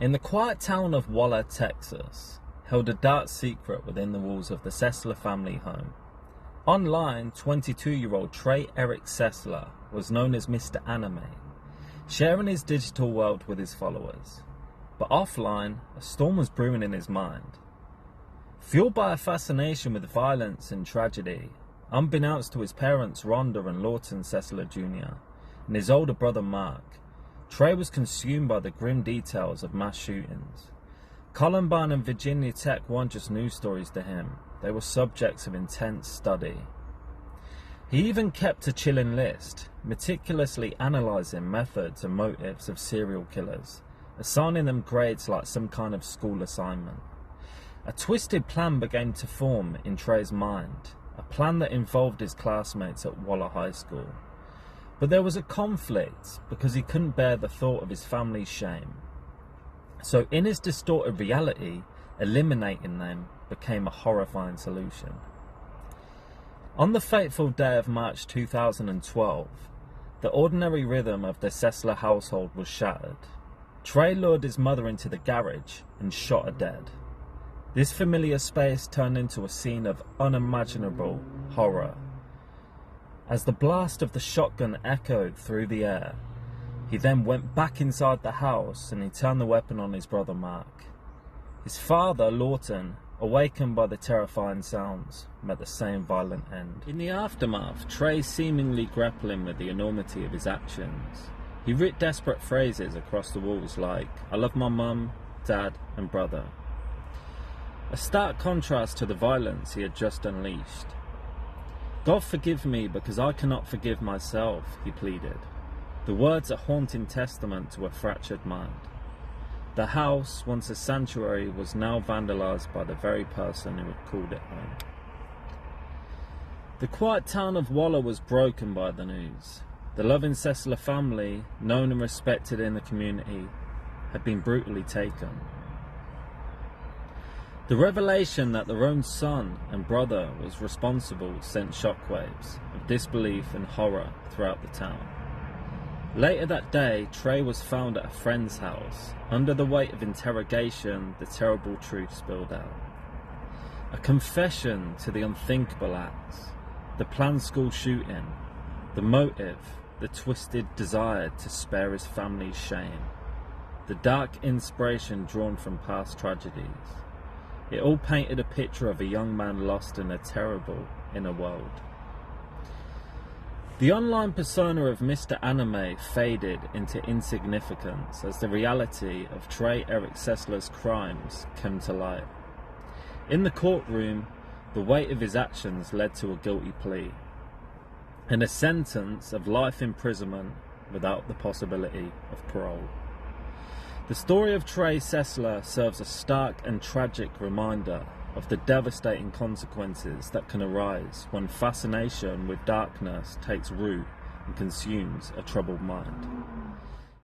In the quiet town of Waller, Texas, held a dark secret within the walls of the Sesler family home. Online, 22-year-old Trey Eric Sesler was known as Mr. Anime, sharing his digital world with his followers. But offline, a storm was brewing in his mind. Fueled by a fascination with violence and tragedy, unbeknownst to his parents Rhonda and Lawton Sesler Jr. and his older brother Mark, Trey was consumed by the grim details of mass shootings. Columbine and Virginia Tech weren't just news stories to him, they were subjects of intense study. He even kept a chilling list, meticulously analysing methods and motives of serial killers, assigning them grades like some kind of school assignment. A twisted plan began to form in Trey's mind, a plan that involved his classmates at Waller High School. But there was a conflict because he couldn't bear the thought of his family's shame. So in his distorted reality, eliminating them became a horrifying solution. On the fateful day of March 2012, the ordinary rhythm of the Sesler household was shattered. Trey lured his mother into the garage and shot her dead. This familiar space turned into a scene of unimaginable horror. As the blast of the shotgun echoed through the air, he then went back inside the house and he turned the weapon on his brother Mark. His father, Lawton, awakened by the terrifying sounds, met the same violent end. In the aftermath, Trey seemingly grappling with the enormity of his actions, he writ desperate phrases across the walls like, "I love my mum, dad and brother." A stark contrast to the violence he had just unleashed. "God forgive me because I cannot forgive myself," he pleaded. The words a haunting testament to a fractured mind. The house, once a sanctuary, was now vandalized by the very person who had called it home. The quiet town of Waller was broken by the news. The loving Sesler family, known and respected in the community, had been brutally taken. The revelation that their own son and brother was responsible sent shockwaves of disbelief and horror throughout the town. Later that day, Trey was found at a friend's house. Under the weight of interrogation, the terrible truth spilled out. A confession to the unthinkable acts, the planned school shooting, the motive, the twisted desire to spare his family's shame, the dark inspiration drawn from past tragedies. It all painted a picture of a young man lost in a terrible inner world. The online persona of Mr. Anime faded into insignificance as the reality of Trey Eric Sesler's crimes came to light. In the courtroom, the weight of his actions led to a guilty plea and a sentence of life imprisonment without the possibility of parole. The story of Trey Sesler serves a stark and tragic reminder of the devastating consequences that can arise when fascination with darkness takes root and consumes a troubled mind.